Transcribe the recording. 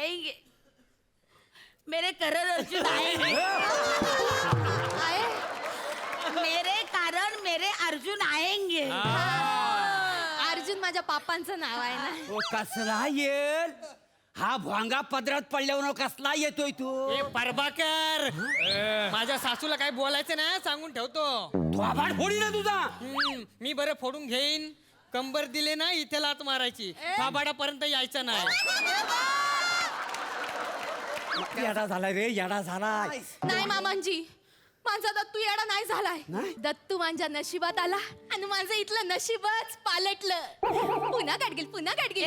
आएंगे, मेरे करण अर्जुन आएंगे, मेरे कारण मेरे अर्जुन आएंगे. अर्जुन माझ्या पापांचं नाव आहे ना. तो कसला येल हा भोंगा पदरात पडल्यावर कसला येतोय तू ए परभाकर, माझ्या सासूला काय बोलायचं ना सांगून ठेवतो. थोबाड फोडी ना तुझा. मी बरं फोडून घेईन. कंबर दिले ना इथे लात मारायची, थोबाडापर्यंत यायचं नाही. येडा झाला रे, येडा झाला. नाही मामांजी, माझा दत्तू येडा नाही झालाय. दत्तू माझ्या नशिबात आला आणि माझं इथलं नशीबच पालटलं. पुन्हा गाडगील, पुन्हा गाडगील.